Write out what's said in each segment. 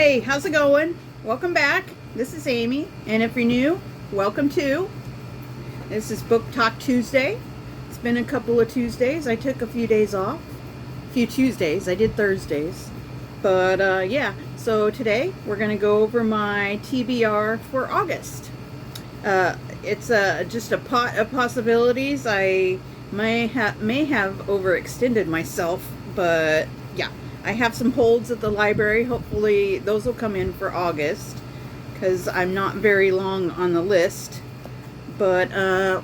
Hey, how's it going? Welcome back. This is Amy, and if you're new, welcome to. This is Book Talk Tuesday. It's been a couple of Tuesdays. I took a few days off. A few Tuesdays. I did Thursdays. But yeah, so today we're going to go over my TBR for August. It's just a pot of possibilities. I may have overextended myself, but yeah. I have some holds at the library. Hopefully those will come in for August because I'm not very long on the list. But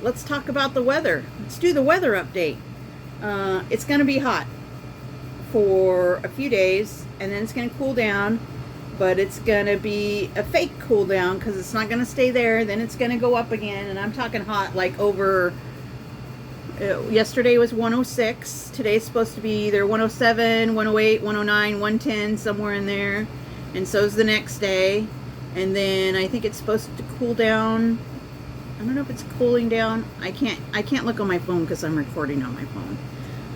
let's talk about the weather. Let's do the weather update. It's going to be hot for a few days and then it's going to cool down. But it's going to be a fake cool down because it's not going to stay there. Then it's going to go up again. And I'm talking hot like over... yesterday was 106. Today's supposed to be either 107, 108, 109, 110, somewhere in there. And so's the next day. And then I think it's supposed to cool down. I don't know if it's cooling down. I can't look on my phone because I'm recording on my phone.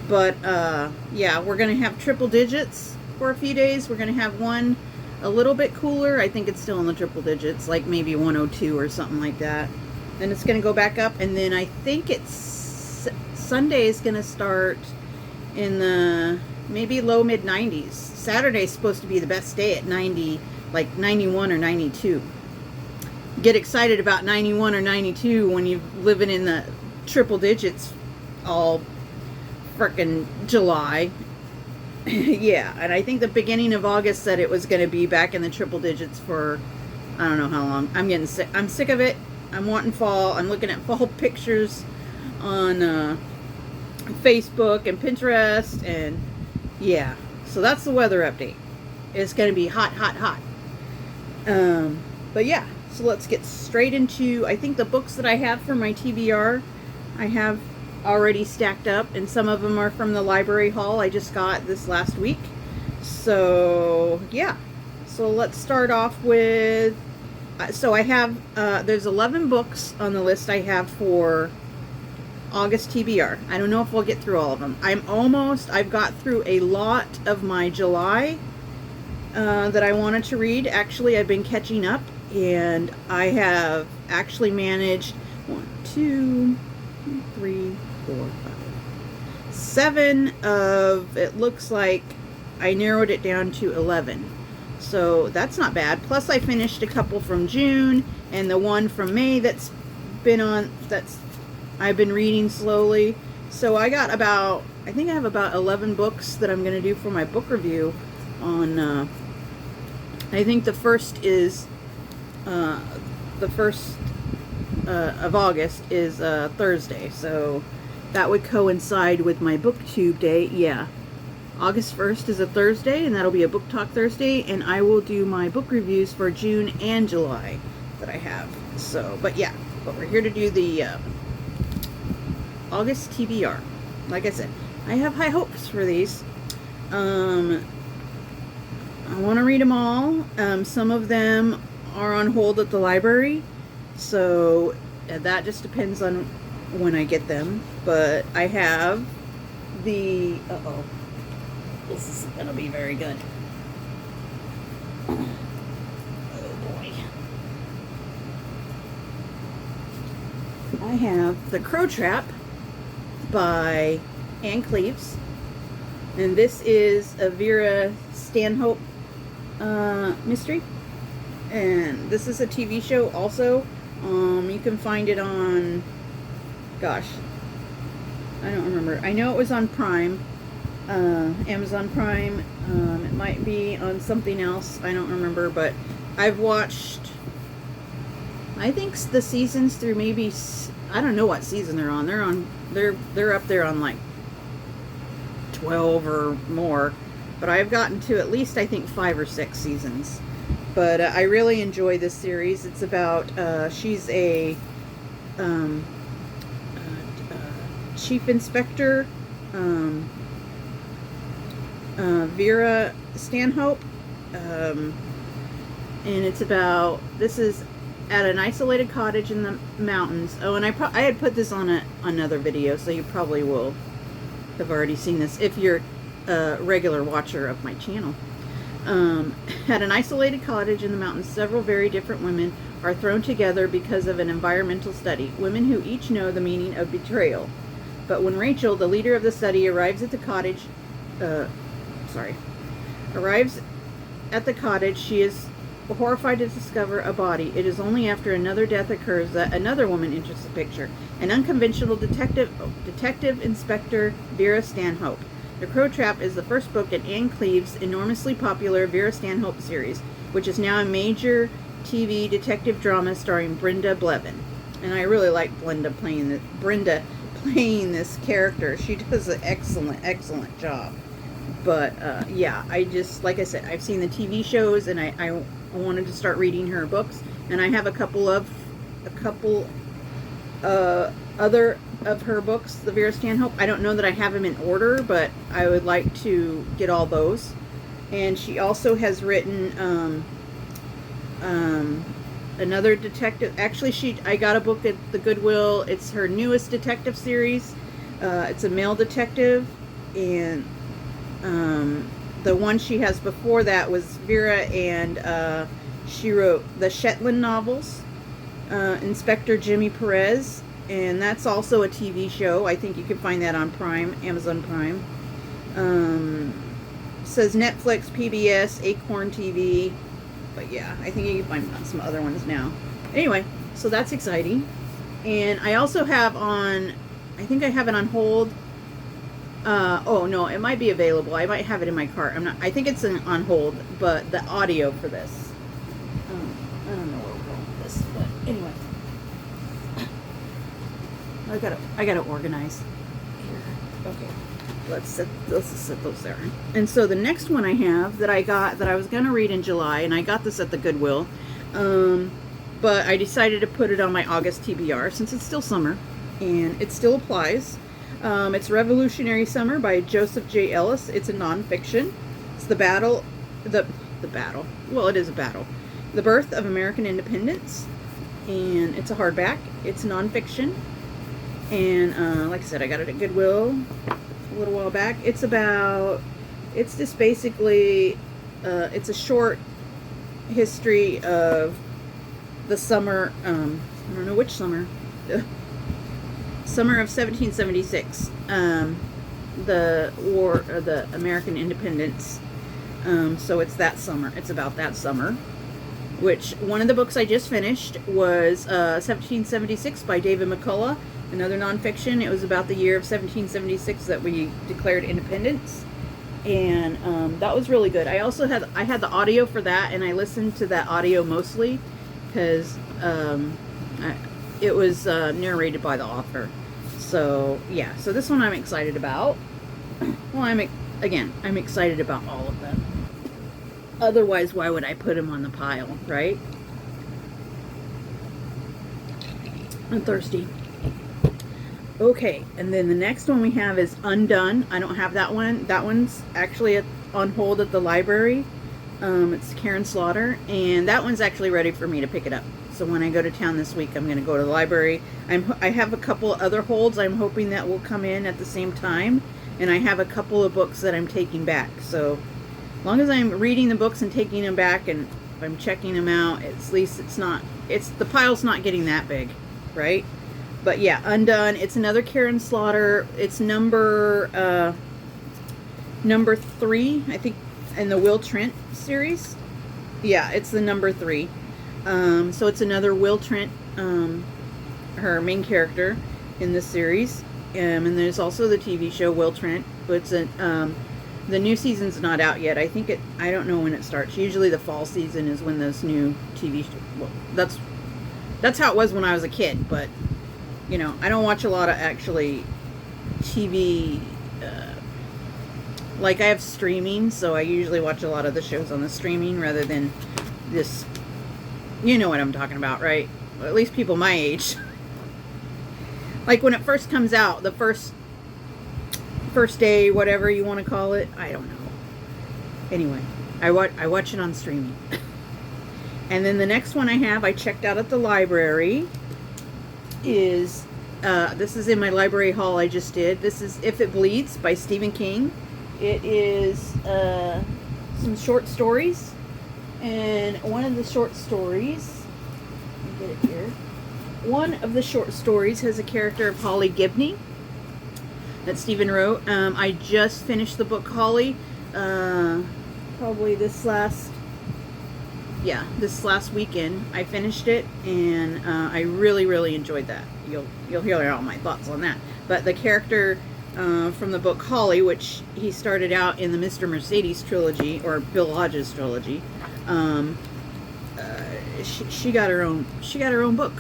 But yeah, we're gonna have triple digits for a few days. We're gonna have one a little bit cooler. I think it's still in the triple digits, like maybe 102 or something like that. Then it's gonna go back up, and then I think it's Sunday is going to start in the maybe low mid 90s. Saturday is supposed to be the best day at 90, like 91 or 92. Get excited about 91 or 92 when you're living in the triple digits all frickin' July. Yeah, and I think the beginning of August said it was going to be back in the triple digits for I don't know how long. I'm getting sick. I'm sick of it. I'm wanting fall. I'm looking at fall pictures on Facebook and Pinterest, and yeah, so that's the weather update. It's going to be hot. But yeah, so let's get straight into, I think the books that I have for my TBR, I have already stacked up, and some of them are from the library haul I just got this last week. So yeah, so let's start off with, so I have, there's 11 books on the list I have for August TBR. I don't know if we'll get through all of them. I've got through a lot of my July that I wanted to read. Actually, I've been catching up, and I have actually managed 7 of, it looks like I narrowed it down to 11. So that's not bad. Plus I finished a couple from June and the one from May that's been on, I've been reading slowly. So I got about, I think I have about 11 books that I'm going to do for my book review on, I think the first is, the 1st of August is Thursday. So that would coincide with my booktube day. Yeah. August 1st is a Thursday, and that'll be a Book Talk Thursday, and I will do my book reviews for June and July that I have. So, but yeah, but we're here to do the, August TBR. Like I said, I have high hopes for these. I want to read them all. Some of them are on hold at the library, so that just depends on when I get them. But I have the... Uh-oh. This isn't going to be very good. Oh boy. I have The Crow Trap by Anne Cleves, and this is a Vera Stanhope mystery, and this is a TV show also. You can find it on, gosh, I don't remember. I know it was on Prime, Amazon Prime. It might be on something else, I don't remember, but I've watched, I think, the seasons through maybe, I don't know what season they're on. They're up there on like 12 or more, but I've gotten to at least, I think, 5 or 6 seasons. But I really enjoy this series. It's about, she's a chief inspector, Vera Stanhope, and it's about, this is at an isolated cottage in the mountains. Oh, and I had put this on another video, so you probably will have already seen this if you're a regular watcher of my channel. At an isolated cottage in the mountains, several very different women are thrown together because of an environmental study. Women who each know the meaning of betrayal. But when Rachel, the leader of the study, arrives at the cottage, arrives at the cottage, she is horrified to discover a body. It is only after another death occurs that another woman enters the picture, an unconventional detective inspector Vera Stanhope. The Crow Trap is the first book in Anne Cleeve's enormously popular Vera Stanhope series, which is now a major TV detective drama starring Brenda Blevin. And I really like Brenda playing this character. She does an excellent job. But yeah, I just, like I said, I've seen the TV shows, and I wanted to start reading her books, and I have a couple other of her books, the Vera Stanhope. I don't know that I have them in order, but I would like to get all those. And she also has written another detective. Actually, I got a book at the Goodwill. It's her newest detective series. It's a male detective, and the one she has before that was Vera, and she wrote the Shetland novels, Inspector Jimmy Perez, and that's also a TV show. I think you can find that on Prime, Amazon Prime. Says Netflix, PBS, Acorn TV, but yeah, I think you can find some other ones now. Anyway, so that's exciting. And I also have I think I have it on hold. Oh no, it might be available. I might have it in my cart. I think it's on hold, but the audio for this. I don't know where we're going with this, but anyway. I gotta organize here. Okay. Let's just set those there. And so the next one I have that I was gonna read in July, and I got this at the Goodwill. But I decided to put it on my August TBR since it's still summer and it still applies. It's Revolutionary Summer by Joseph J. Ellis. It's a nonfiction. It's the battle. Well, it is a battle. The birth of American independence. And it's a hardback. It's nonfiction. And like I said, I got it at Goodwill a little while back. It's just basically, it's a short history of the summer, I don't know which summer. Summer of 1776, the war, the American independence. So it's that summer. It's about that summer. Which one of the books I just finished was 1776 by David McCullough, another nonfiction. It was about the year of 1776 that we declared independence, and that was really good. I had the audio for that, and I listened to that audio mostly because it was narrated by the author. So yeah, so this one I'm excited about. Well, I'm excited about all of them. Otherwise, why would I put them on the pile, right? I'm thirsty. Okay, and then the next one we have is Undone. I don't have that one. That one's actually on hold at the library. It's Karen Slaughter, and that one's actually ready for me to pick it up. So when I go to town this week, I'm going to go to the library. I have a couple other holds I'm hoping that will come in at the same time, and I have a couple of books that I'm taking back. So as long as I'm reading the books and taking them back, and if I'm checking them out, at least the pile's not getting that big, right? But yeah, Undone. It's another Karen Slaughter. It's number 3, I think, in the Will Trent series. Yeah, it's the number 3. So it's another Will Trent, her main character in this series. And there's also the TV show Will Trent. But it's the new season's not out yet. I don't know when it starts. Usually the fall season is when those new TV shows. Well, that's how it was when I was a kid. But you know, I don't watch a lot of actually TV. Like I have streaming, so I usually watch a lot of the shows on the streaming rather than this. You know what I'm talking about, right? Well, at least people my age. Like when it first comes out, the first day, whatever you want to call it, I don't know. Anyway, I watch it on streaming. And then the next one I checked out at the library, is this is in my library haul I just did. This is If It Bleeds by Stephen King. It is some short stories. And one of the short stories, let me get it here. One of the short stories has a character of Holly Gibney that Stephen wrote. I just finished the book Holly, probably this last weekend. I finished it, and I really enjoyed that. You'll hear all my thoughts on that. But the character from the book Holly, which he started out in the Mr. Mercedes trilogy, or Bill Hodges trilogy, she got her own book,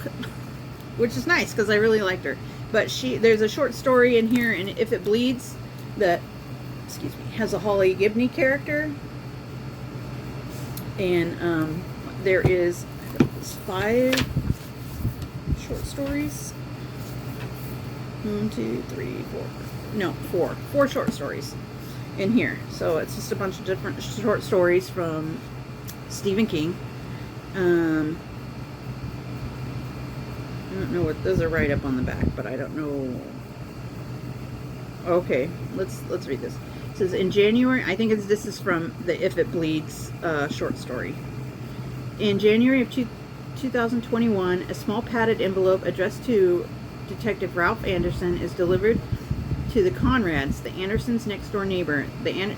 which is nice because I really liked her. But there's a short story in here, and If It Bleeds, that has a Holly Gibney character, and there is 5 short stories. 1, 2, 3, 4. No, 4 short stories in here. So it's just a bunch of different short stories from Stephen King. I don't know what those are right up on the back, but I don't know. Okay, let's read this. It says in January, I think this is from the If It Bleeds short story. In January of 2021, a small padded envelope addressed to Detective Ralph Anderson is delivered to the Conrads, the Andersons' next door neighbor. The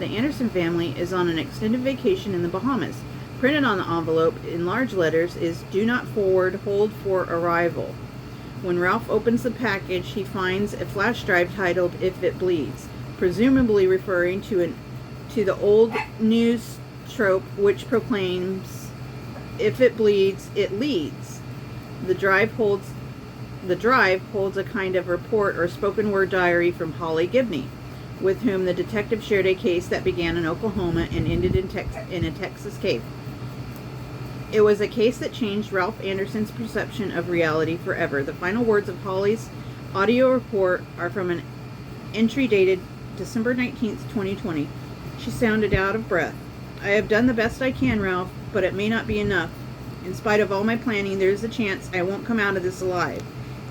Anderson family is on an extended vacation in the Bahamas. Printed on the envelope in large letters is "Do not forward, hold for arrival." When Ralph opens the package, he finds a flash drive titled "If It Bleeds," presumably referring to the old news trope which proclaims, "If it bleeds, it leads." The drive holds a kind of report or spoken word diary from Holly Gibney, with whom the detective shared a case that began in Oklahoma and ended in a Texas cave. It was a case that changed Ralph Anderson's perception of reality forever. The final words of Holly's audio report are from an entry dated December 19th, 2020. She sounded out of breath. "I have done the best I can, Ralph, but it may not be enough. In spite of all my planning, there is a chance I won't come out of this alive.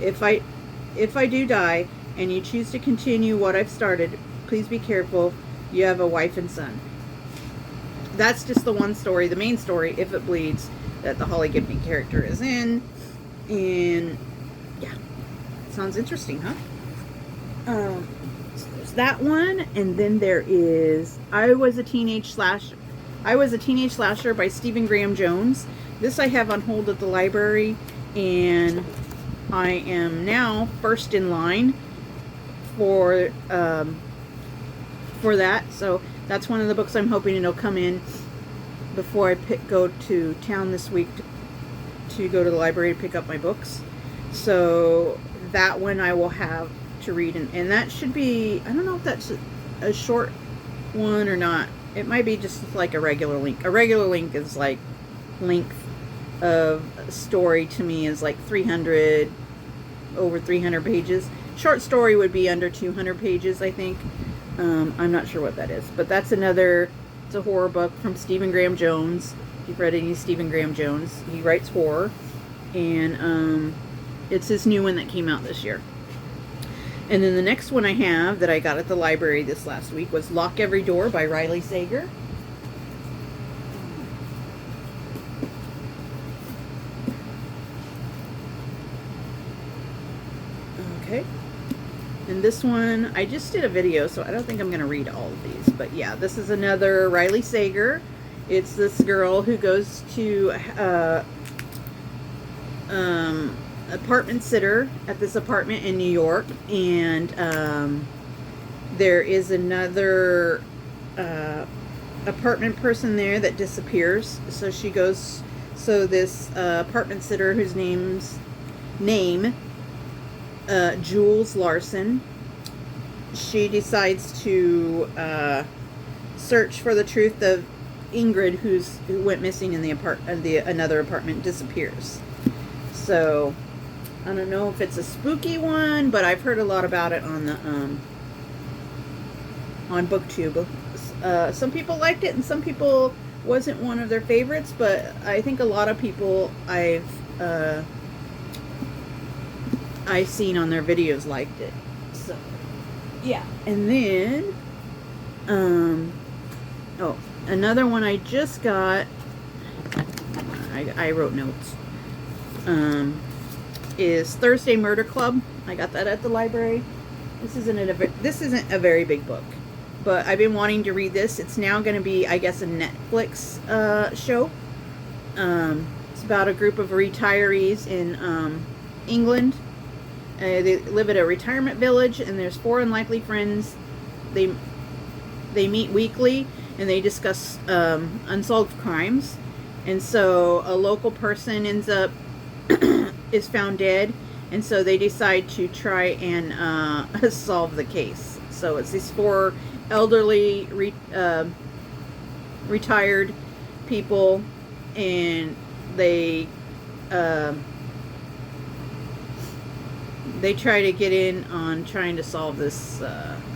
If I do die, and you choose to continue what I've started, please be careful. You have a wife and son." That's just the one story, the main story, If It Bleeds, that the Holly Gibney character is in. And yeah, sounds interesting, huh? So there's that one, and then there is I Was a Teenage Slasher by Stephen Graham Jones. This I have on hold at the library, and I am now first in line for that. So that's one of the books I'm hoping it'll come in before I go to town this week to go to the library to pick up my books. So that one I will have to read, and that should be, I don't know if that's a short one or not. It might be just like a regular length. A regular length is like length of a story to me is like over 300 pages. Short story would be under 200 pages, I think. I'm not sure what that is, but that's it's a horror book from Stephen Graham Jones. If you've read any Stephen Graham Jones, he writes horror, and it's his new one that came out this year. And then the next one I have that I got at the library this last week was Lock Every Door by Riley Sager. Okay. And this one, I just did a video, so I don't think I'm going to read all of these. But yeah, this is another Riley Sager. It's this girl who goes to apartment sitter at this apartment in New York. And there is another apartment person there that disappears. So she goes, this apartment sitter whose name Jules Larson, she decides to search for the truth of Ingrid, who went missing in another apartment, disappears. So I don't know if it's a spooky one, but I've heard a lot about it on the on BookTube. Some people liked it, and some people wasn't one of their favorites, but I think a lot of people I've seen on their videos liked it. So yeah. And then another one I just got, I wrote notes, is Thursday Murder Club. I got that at the library. This isn't a very big book, but I've been wanting to read this. It's now going to be, I guess, a Netflix show. It's about a group of retirees in England. They live at a retirement village, and there's 4 unlikely friends. They meet weekly, and they discuss unsolved crimes. And so a local person ends up is found dead, and so they decide to try and solve the case. So it's these 4 elderly retired people, and they try to get in on trying to solve this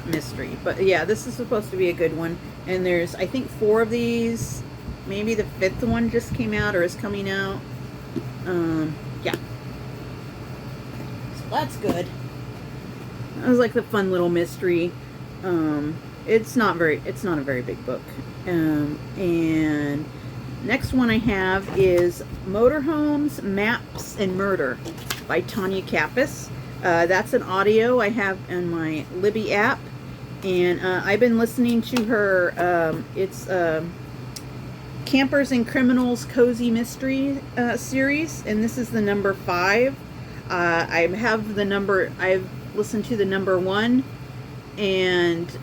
mystery. But yeah, this is supposed to be a good one. And there's, I think, 4 of these. Maybe the 5th one just came out or is coming out. Yeah. So that's good. That was like the fun little mystery. It's not a very big book. And next one I have is Motorhomes, Maps, and Murder by Tanya Kappas. That's an audio I have in my Libby app, and I've been listening to her. It's Campers and Criminals Cozy Mystery series, and this is the number 5. I've listened to the number 1, and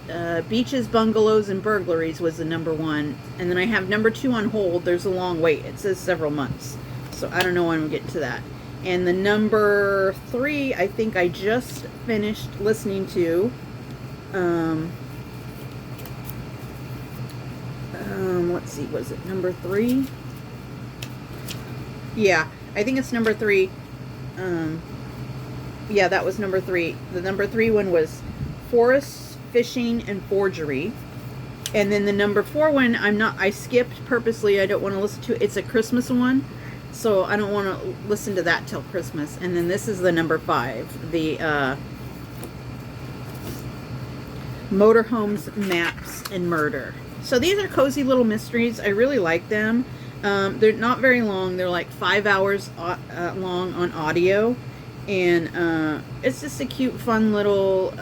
Beaches, Bungalows, and Burglaries was the number 1, and then I have number 2 on hold. There's a long wait. It says several months, so I don't know when we'll get to that. And the number 3, I think I just finished listening to. Let's see, was it number 3? Yeah, I think it's number 3. Yeah, that was number 3. The number 3 one was Forests, Fishing, and Forgery. And then the number 4 one, I skipped purposely. I don't want to listen to it. It's a Christmas one, so I don't want to listen to that till Christmas. And then this is the number 5, the Motorhomes, Maps, and Murder. So these are cozy little mysteries. I really like them. They're not very long. They're like 5 hours long on audio. And it's just a cute, fun little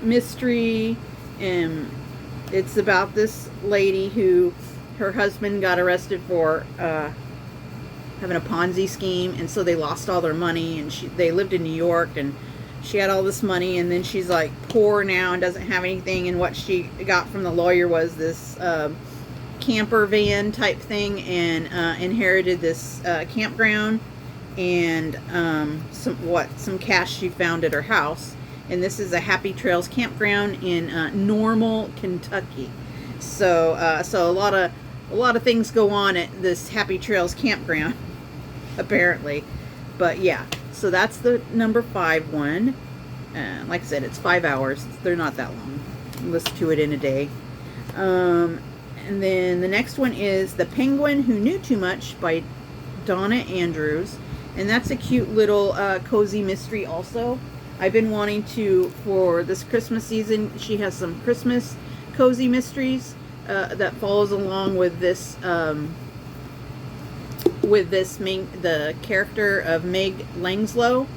mystery. And it's about this lady who her husband got arrested for having a Ponzi scheme. And so they lost all their money. And they lived in New York, and she had all this money, and then she's like poor now and doesn't have anything, and what she got from the lawyer was this camper van type thing, and inherited this campground and some cash she found at her house. And this is a Happy Trails campground in Normal, Kentucky. So a lot of things go on at this Happy Trails campground apparently. But yeah, so that's the number 5 one. Like I said, it's 5 hours. They're not that long. Listen to it in a day. And then the next one is The Penguin Who Knew Too Much by Donna Andrews. And that's a cute little cozy mystery also. I've been wanting to, for this Christmas season, she has some Christmas cozy mysteries that follows along with this the character of Meg Langslow.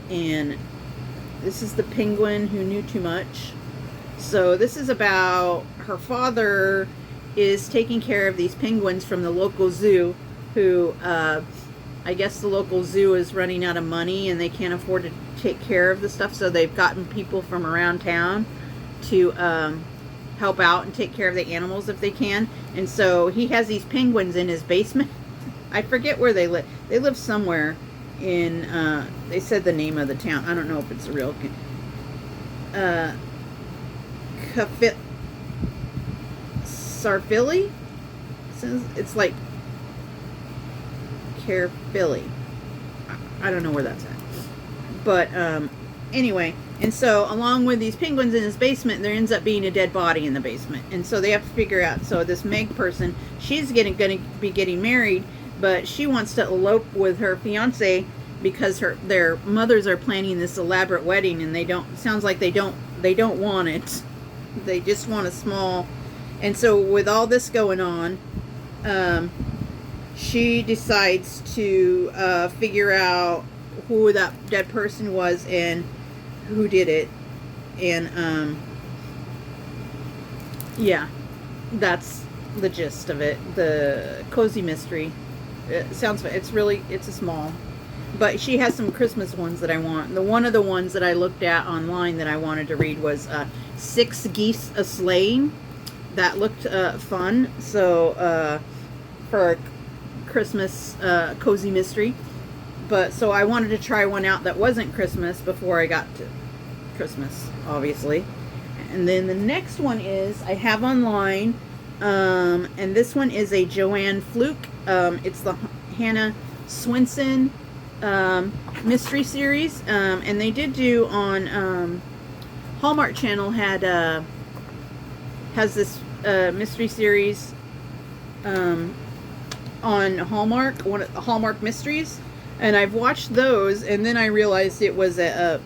And this is The Penguin Who Knew Too Much. So this is about her father is taking care of these penguins from the local zoo, who I guess the local zoo is running out of money and they can't afford to take care of the stuff, so they've gotten people from around town to help out and take care of the animals if they can. And so he has these penguins in his basement. I forget where they live. They live somewhere in, they said the name of the town. I don't know if it's a real, Sarfili? It's like Caerphilly. I don't know where that's at. But anyway, and so along with these penguins in his basement, there ends up being a dead body in the basement. And so they have to figure out, so this Meg person, she's going to be getting married, but she wants to elope with her fiance because their mothers are planning this elaborate wedding, and sounds like they don't want it. They just want a small And so with all this going on, she decides to figure out who that dead person was and who did it. And yeah, that's the gist of it. The cozy mystery. It sounds, it's a small, but she has some Christmas ones that I want. One of the ones that I looked at online that I wanted to read was 6 Geese a Sleighing. That looked fun. So for a Christmas cozy mystery. But so I wanted to try one out that wasn't Christmas before I got to Christmas, obviously. And then the next one is I have online, and this one is a Joanne Fluke. It's the Hannah Swenson mystery series, and they did do on Hallmark Channel has this mystery series on Hallmark, one of the Hallmark Mysteries, and I've watched those, and then I realized it was a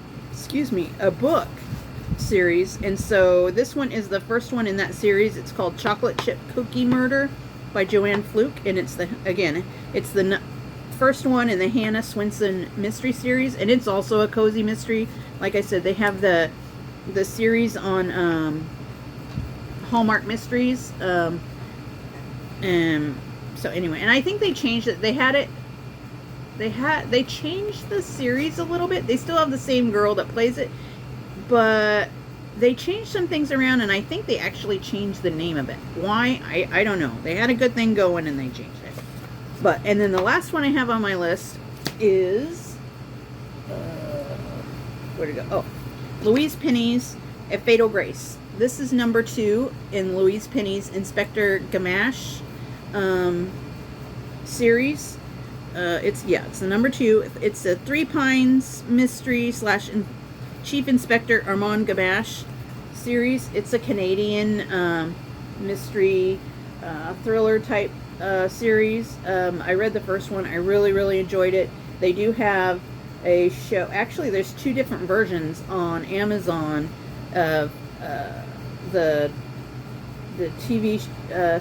book series. And so this one is the first one in that series. It's called Chocolate Chip Cookie Murder by Joanne Fluke, and it's the first one in the Hannah Swenson mystery series, and it's also a cozy mystery. Like I said, they have the series on Hallmark Mysteries, and so anyway, and I think they changed it. They changed the series a little bit. They still have the same girl that plays it, but they changed some things around, and I think they actually changed the name of it. Why? I don't know. They had a good thing going and they changed it. But, and then the last one I have on my list is, where'd it go? Oh, Louise Penny's A Fatal Grace. This is number 2 in Louise Penny's Inspector Gamache series. It's the number 2. It's a Three Pines mystery / Chief Inspector Armand Gamache series. It's a Canadian mystery thriller type series. I read the first one. I really enjoyed it. They do have a show. Actually, there's 2 different versions on Amazon of the TV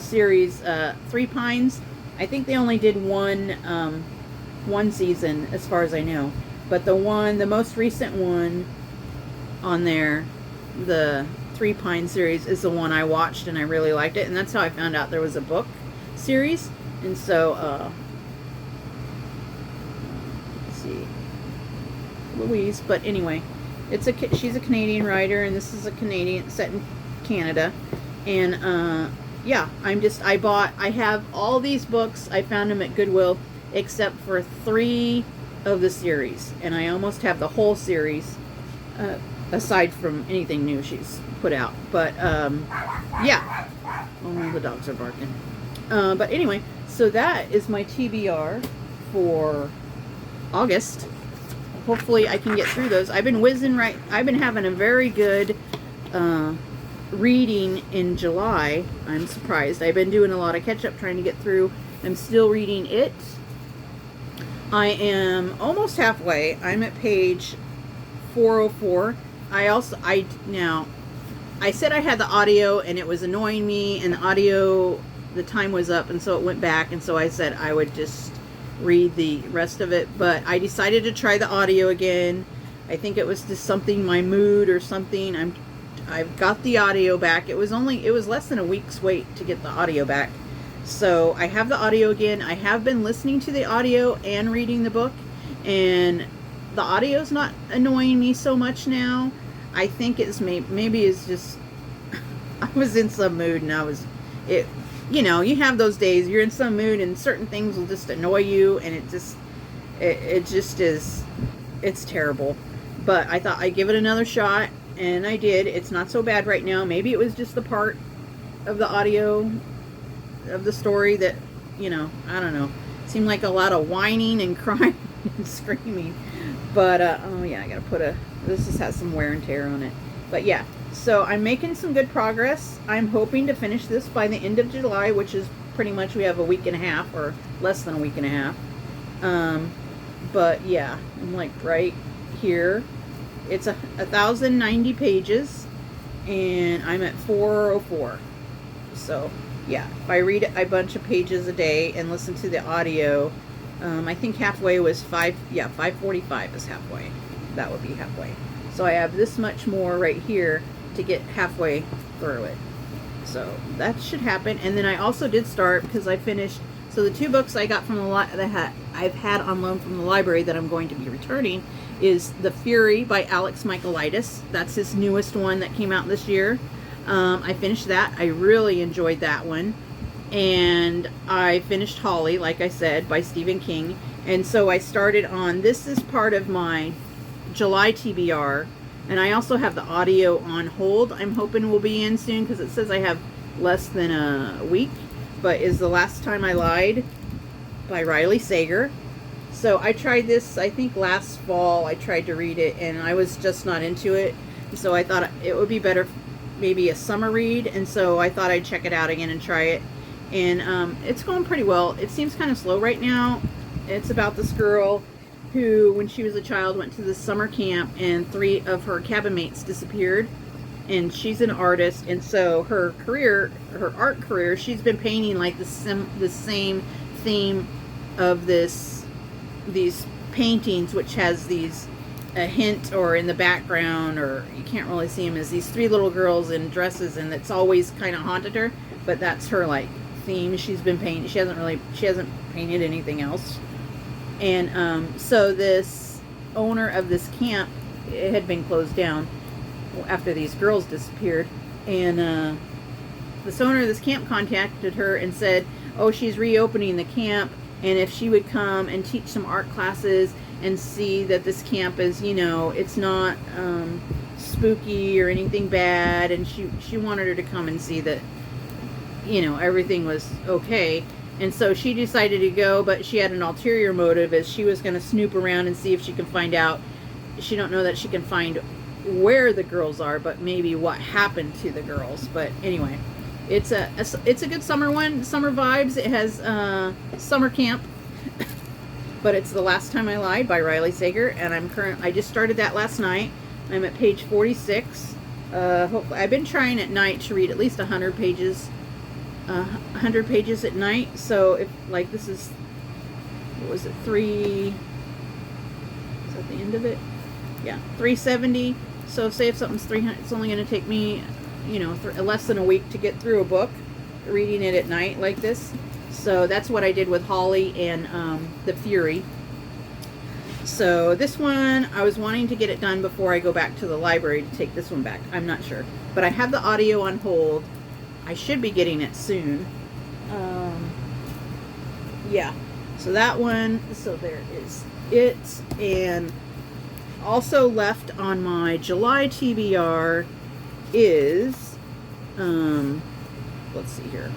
series Three Pines. I think they only did one season, as far as I know. But the most recent one on there, the Three Pines series, is the one I watched, and I really liked it. And that's how I found out there was a book series. And so, let's see, Louise. But anyway, she's a Canadian writer, and this is a Canadian set in Canada. And yeah, I have all these books. I found them at Goodwill, except for 3 of the series, and I almost have the whole series, aside from anything new she's put out. But yeah, oh no, the dogs are barking. But anyway, so that is my TBR for August. Hopefully I can get through those. I've been having a very good reading in July. I'm surprised. I've been doing a lot of catch up, trying to get through. I'm still reading it. I am almost halfway. I'm at page 404. I said I had the audio and it was annoying me, and the time was up, and so it went back, and so I said I would just read the rest of it. But I decided to try the audio again. I think it was just something, my mood or something. I've got the audio back. It was less than a week's wait to get the audio back. So I have the audio again. I have been listening to the audio and reading the book, and the audio's not annoying me so much now. I think maybe it's just I was in some mood, and you have those days you're in some mood and certain things will just annoy you, and it just is, it's terrible. But I thought I'd give it another shot, and I did. It's not so bad right now. Maybe it was just the part of the audio of the story that, I don't know. It seemed like a lot of whining and crying and screaming. But, oh yeah, I gotta this just has some wear and tear on it. But yeah, so I'm making some good progress. I'm hoping to finish this by the end of July, which is pretty much, we have a week and a half, or less than a week and a half. But yeah, I'm like right here. It's 1,090 pages, and I'm at 404. So yeah, if I read a bunch of pages a day and listen to the audio, I think halfway was 5:45 is halfway. That would be halfway. So I have this much more right here to get halfway through it. So that should happen. And then I also did start, because I finished, so the 2 books I got from the I've had on loan from the library that I'm going to be returning is The Fury by Alex Michaelides. That's his newest one that came out this year. I finished that. I really enjoyed that one. And I finished Holly, like I said, by Stephen King. And so I started on, this is part of my July TBR. And I also have the audio on hold. I'm hoping will be in soon, because it says I have less than a week. But is The Last Time I Lied by Riley Sager. So I tried this, I think last fall I tried to read it, and I was just not into it. So I thought it would be better maybe a summer read, and so I thought I'd check it out again and try it. And it's going pretty well. It seems kind of slow right now. It's about this girl who, when she was a child, went to this summer camp, and 3 of her cabin mates disappeared. And she's an artist, and so her career, her art career, she's been painting like the same theme of these paintings, which has these a hint, or in the background, or you can't really see them, as these 3 little girls in dresses, and it's always kind of haunted her. But that's her like theme. She's been painting. She hasn't painted anything else. And so this owner of this camp, it had been closed down after these girls disappeared, and this owner of this camp contacted her and said, oh, she's reopening the camp, and if she would come and teach some art classes and see that this camp is, you know, it's not spooky or anything bad, and she wanted her to come and see that, you know, everything was okay. And so she decided to go, but she had an ulterior motive, as she was going to snoop around and see if she can find out. She don't know that she can find where the girls are, but maybe what happened to the girls. But anyway, it's a good summer one, summer vibes. It has summer camp, but it's The Last Time I Lied by Riley Sager, and I just started that last night. I'm at page 46. Hopefully, I've been trying at night to read at least 100 pages. 100 pages at night. So if, like, this is, what was it, 3, is that the end of it? Yeah, 370. So say if something's 300, it's only going to take me, you know, less than a week to get through a book, reading it at night like this. So that's what I did with Holly and The Fury. So this one, I was wanting to get it done before I go back to the library to take this one back. I'm not sure, but I have the audio on hold. I should be getting it soon. Yeah, so that one, so there is it. And also left on my July TBR is, let's see here.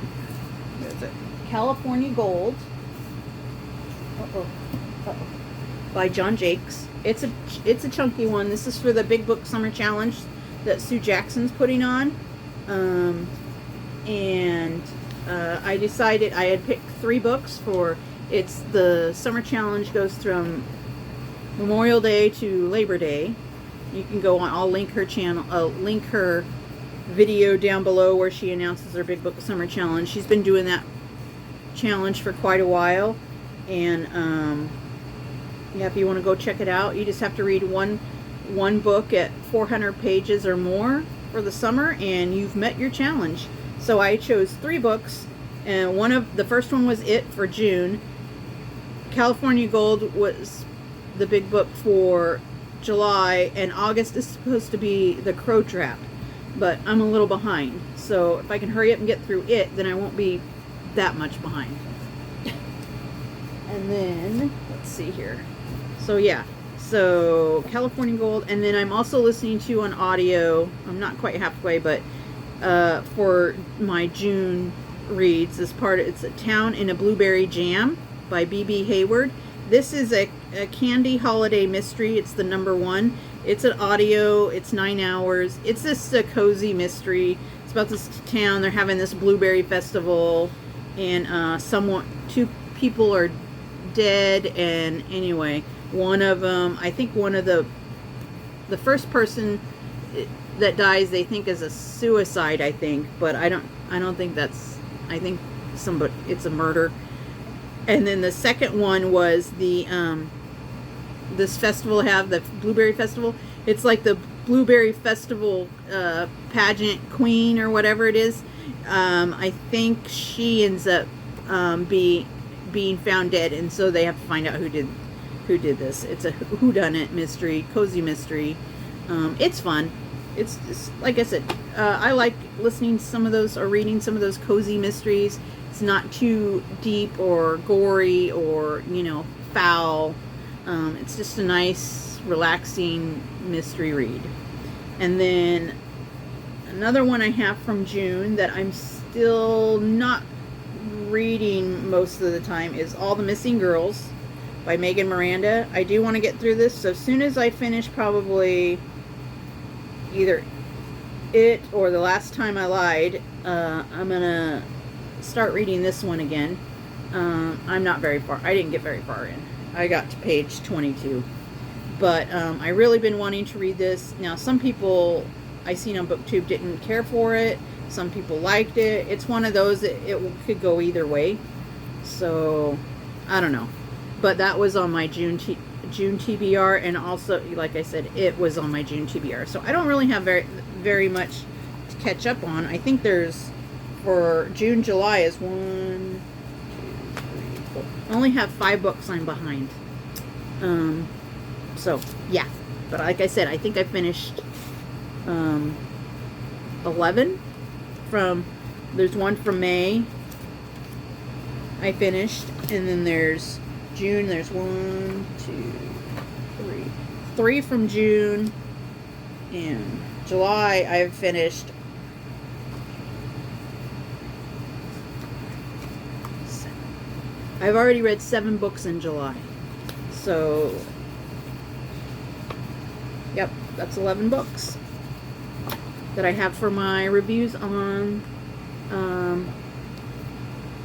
There's it. California Gold. By John Jakes. It's a chunky one. This is for the Big Book Summer Challenge that Sue Jackson's putting on. I decided I had picked 3 books for, it's the summer challenge goes from Memorial Day to Labor Day. You can go on, I'll link her channel, link her video down below where she announces her Big Book Summer Challenge. She's been doing that challenge for quite a while, and yeah, if you want to go check it out, you just have to read one book at 400 pages or more for the summer, and you've met your challenge. So I chose 3 books, and the first one was it for June. California Gold was the big book for July, and August is supposed to be The Crow Trap, but I'm a little behind. So if I can hurry up and get through it, then I won't be that much behind. And then, let's see here. So yeah, so California Gold, and then I'm also listening to on audio, I'm not quite halfway, but for my June reads, it's A Town in a Blueberry Jam by B.B. Hayward. This is a candy holiday mystery. It's the #1. It's an audio. It's 9 hours. It's this cozy mystery. It's about this town. They're having this blueberry festival, and 2 people are dead. And anyway, one of them, I think one of the first person that dies, they think is a suicide, I think, but I don't I don't think that's, I think somebody, it's a murder. And then the second one was the, this festival have, the Blueberry Festival. It's like the Blueberry Festival pageant queen or whatever it is. I think she ends up being found dead, and so they have to find out who did this. It's a whodunit mystery, cozy mystery. It's fun. It's just, like I said, I like listening to some of those or reading some of those cozy mysteries. It's not too deep or gory or, you know, foul. It's just a nice, relaxing mystery read. And then another one I have from June that I'm still not reading most of the time is All the Missing Girls by Megan Miranda. I do want to get through this, so as soon as I finish probably either it or The Last Time I Lied, I'm gonna start reading this one again. I'm not very far. I didn't get very far in. I got to page 22. But I really been wanting to read this. Now, some people I seen on BookTube didn't care for it. Some people liked it. It's one of those that it could go either way. So, I don't know. But that was on my June TBR, and also, like I said, it was on my June TBR. So I don't really have very much to catch up on. I think there's, for June, July is 1, 2, 3, 4. I only have 5 books I'm behind. So, yeah. But like I said, I think I finished 11 from, there's one from May I finished, and then there's June, there's 1, 2, 3. 3 from June, and July I've finished 7. I've already read 7 books in July. So, yep, that's 11 books that I have for my reviews on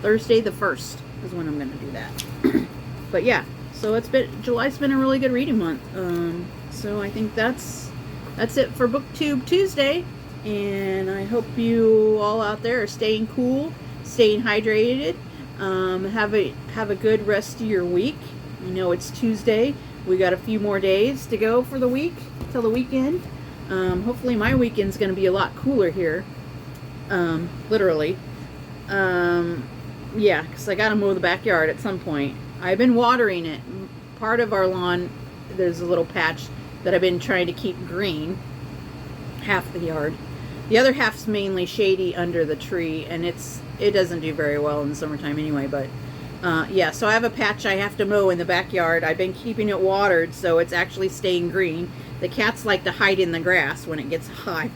Thursday the 1st is when I'm going to do that. But yeah, so July's been a really good reading month. So I think that's it for BookTube Tuesday. And I hope you all out there are staying cool, staying hydrated. Have a good rest of your week. You know, it's Tuesday. We got a few more days to go for the week till the weekend. Hopefully my weekend's going to be a lot cooler here. Literally. Yeah, because I got to mow the backyard at some point. I've been watering it. Part of our lawn, there's a little patch that I've been trying to keep green. Half the yard. The other half's mainly shady under the tree, and it doesn't do very well in the summertime anyway, but yeah, so I have a patch I have to mow in the backyard. I've been keeping it watered, so it's actually staying green. The cats like to hide in the grass when it gets hot.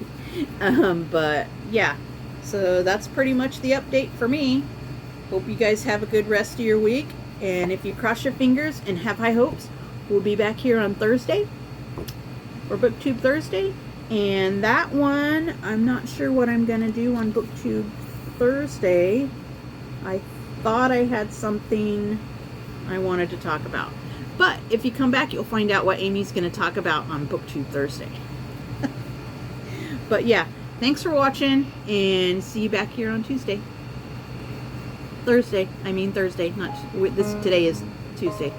But yeah, so that's pretty much the update for me. Hope you guys have a good rest of your week. And if you cross your fingers and have high hopes, we'll be back here on Thursday for BookTube Thursday. And that one, I'm not sure what I'm going to do on BookTube Thursday. I thought I had something I wanted to talk about. But if you come back, you'll find out what Amy's going to talk about on BookTube Thursday. But yeah, thanks for watching, and see you back here on Tuesday. Thursday, not this. Today is Tuesday.